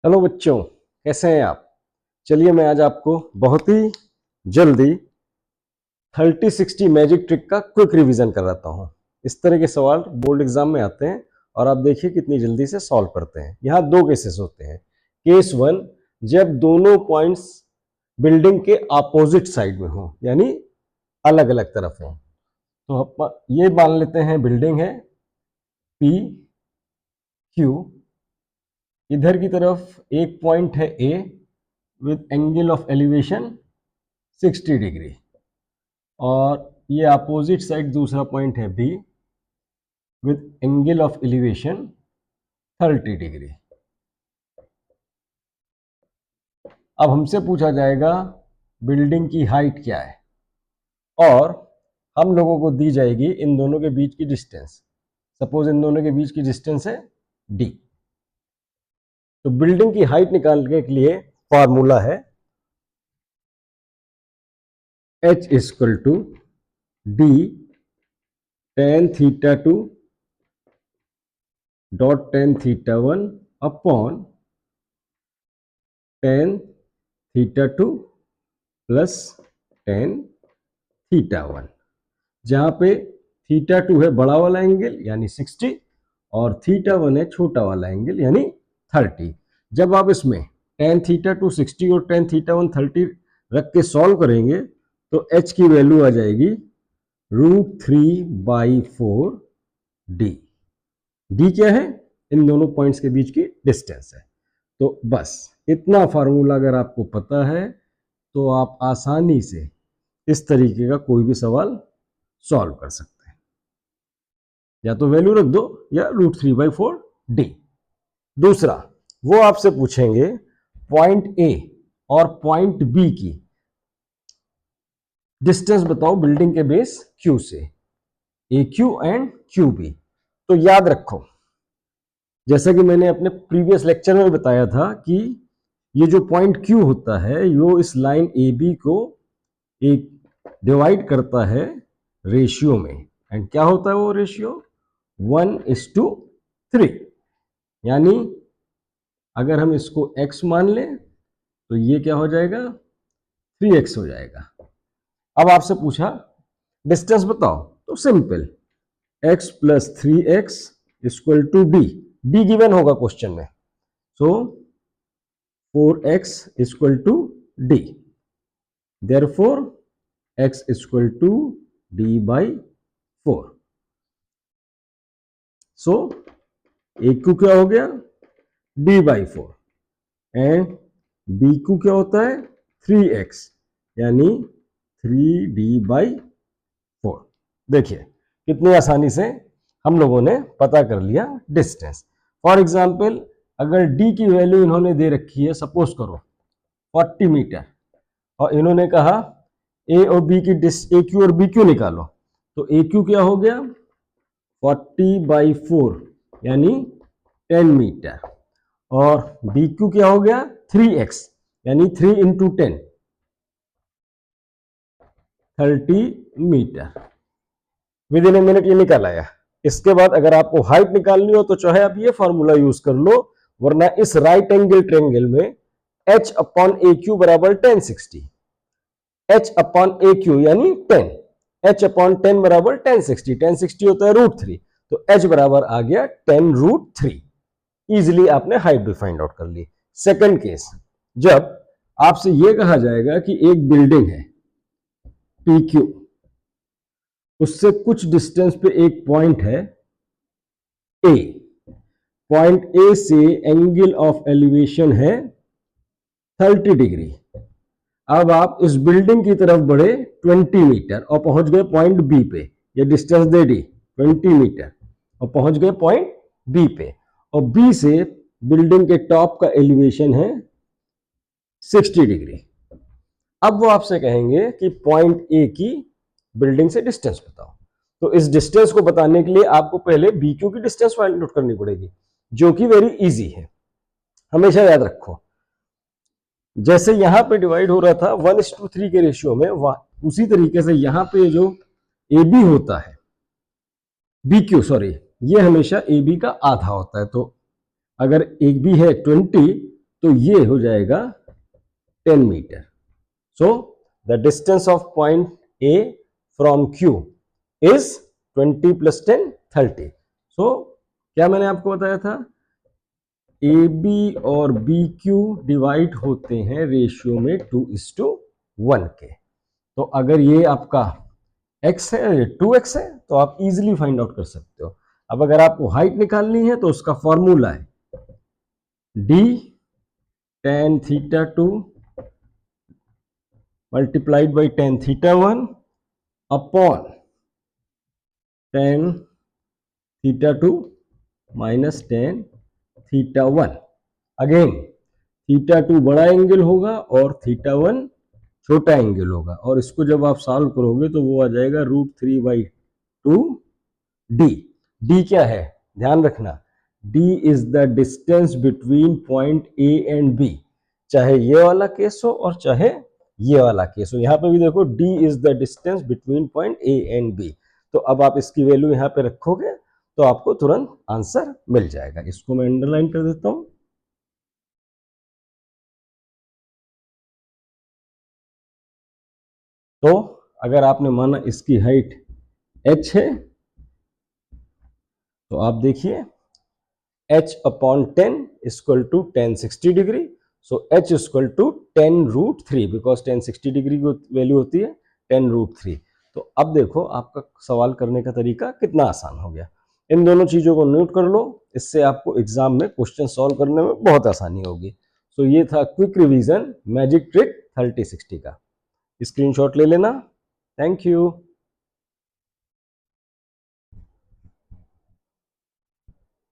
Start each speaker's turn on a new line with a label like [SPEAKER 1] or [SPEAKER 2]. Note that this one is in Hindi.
[SPEAKER 1] हेलो बच्चों, कैसे हैं आप। चलिए मैं आज आपको बहुत ही जल्दी 30-60 मैजिक ट्रिक का क्विक रिवीजन कराता हूं। इस तरह के सवाल बोर्ड एग्जाम में आते हैं और आप देखिए कितनी जल्दी से सॉल्व करते हैं। यहाँ दो केसेस होते हैं। केस वन, जब दोनों पॉइंट्स बिल्डिंग के अपोजिट साइड में हो, यानी अलग अलग तरफ हो। तो ये मान लेते हैं बिल्डिंग है पी क्यू, इधर की तरफ एक पॉइंट है ए with angle of elevation 60 degree, और ये अपोजिट साइड दूसरा पॉइंट है be with angle of elevation 30 degree. अब हमसे पूछा जाएगा बिल्डिंग की हाइट क्या है, और हम लोगों को दी जाएगी इन दोनों के बीच की डिस्टेंस। सपोज इन दोनों के बीच की डिस्टेंस है डी। तो बिल्डिंग की हाइट निकालने के लिए फॉर्मूला है H equal to D tan theta 2 dot tan theta 1 upon tan theta 2 plus tan theta 1, जहां पे थीटा 2 है बड़ा वाला एंगल यानी 60 और थीटा 1 है छोटा वाला एंगल यानी 30। जब आप इसमें tan थीटा 2 60 और tan थीटा 1 30 रख के सॉल्व करेंगे तो h की वैल्यू आ जाएगी √3/4 डी। डी क्या है? इन दोनों पॉइंट्स के बीच की डिस्टेंस है। तो बस इतना फार्मूला अगर आपको पता है तो आप आसानी से इस तरीके का कोई भी सवाल सॉल्व कर सकते हैं। या तो वैल्यू रख दो या √3/4 डी। दूसरा, वो आपसे पूछेंगे पॉइंट ए और पॉइंट बी की डिस्टेंस बताओ बिल्डिंग के बेस क्यू से, ए क्यू एंड क्यू बी। तो याद रखो, जैसा कि मैंने अपने प्रीवियस लेक्चर में बताया था कि ये जो पॉइंट Q होता है वो इस लाइन AB को एक डिवाइड करता है रेशियो में। एंड क्या होता है वो रेशियो? 1:3। यानी अगर हम इसको x मान लें तो ये क्या हो जाएगा? 3x हो जाएगा। अब आपसे पूछा डिस्टेंस बताओ, तो simple x plus 3x equal to D. D given होगा क्वेश्चन में, so 4x equal to D, therefore x equal to D by 4। So A Q क्या हो गया? D by 4 and B Q क्या होता है? 3x यानी 3d/4। देखिए कितनी आसानी से हम लोगों ने पता कर लिया डिस्टेंस। फॉर एग्जाम्पल, अगर d की वैल्यू इन्होंने दे रखी है, सपोज करो 40 मीटर, और इन्होंने कहा ए और बी की ए क्यू और बी क्यू निकालो, तो ए क्यू क्या हो गया? 40/4 यानी 10 मीटर, और बी क्यू क्या हो गया? 3x यानी 3 into 10 30 metre. Within a minute ये निकल आया। इसके बाद अगर आपको हाइट निकालनी हो तो चाहे आप ये फॉर्मूला यूज कर लो, वरना इस राइट एंगल ट्रायंगल में h अपॉन ए क्यू बराबर 1060, h अपॉन ए क्यू यानी 10, h अपॉन 10 बराबर 1060, 1060 होता है √3, तो h बराबर आ गया 10√3। इजिली आपने हाइट भी फाइंड आउट कर ली। सेकंड केस, जब आपसे यह कहा जाएगा कि एक बिल्डिंग है PQ, उससे कुछ डिस्टेंस पे एक पॉइंट है A, पॉइंट A से एंगल ऑफ एलिवेशन है 30 डिग्री। अब आप इस बिल्डिंग की तरफ बढ़े 20 मीटर और पहुंच गए पॉइंट B पे। ये डिस्टेंस दे दी 20 मीटर और पहुंच गए पॉइंट B पे, और B से बिल्डिंग के टॉप का एलिवेशन है 60 डिग्री। अब वो आपसे कहेंगे कि पॉइंट A की बिल्डिंग से डिस्टेंस बताओ। तो इस डिस्टेंस को बताने के लिए आपको पहले BQ की डिस्टेंस फाइंड आउट करनी पड़ेगी, जो कि वेरी इजी है। हमेशा याद रखो, जैसे यहां पे डिवाइड हो रहा था 1:3 के रेशियो में, उसी तरीके से यहां पे जो AB होता है, BQ सॉरी, ये हमेशा AB का आधा होता है। तो अगर AB है 20 तो ये हो जाएगा 10 metre. So the distance of point A from Q is 20 + 10 30। So क्या मैंने आपको बताया था, ए बी और बी क्यू डिवाइड होते हैं रेशियो में 2:1 के। तो अगर ये आपका x है, ये 2x है, तो आप इजीली फाइंड आउट कर सकते हो। अब अगर आपको हाइट निकालनी है तो उसका फॉर्मूला है d tan θ2 multiplied by tan θ1 upon tan θ2 minus tan θ1। Again θ2 बड़ा एंगल होगा और θ1 छोटा एंगल होगा, और इसको जब आप सॉल्व करोगे तो वो आ जाएगा √3/2 d। d क्या है, ध्यान रखना, d is the distance between point a and b। चाहे ये वाला केस हो और चाहे ये वाला केस हो, यहां पे भी देखो d is the distance between point a and b। तो अब आप इसकी वैल्यू यहां पे रखोगे तो आपको तुरंत आंसर मिल जाएगा। इसको मैं अंडरलाइन कर देता हूं। तो अगर आपने माना इसकी हाइट h है, तो आप देखिए h/10 equal to tan 60 degree. So h equal to 10√3, because tan 60 degree की वैल्यू होती है 10√3। तो अब देखो आपका सवाल करने का तरीका कितना आसान हो गया। इन दोनों चीजों को नोट कर लो, इससे आपको एग्जाम में क्वेश्चन सॉल्व करने में बहुत आसानी होगी। सो ये था क्विक रिवीजन मैजिक ट्रिक 30-60 का। स्क्रीनशॉट ले लेना। Thank you.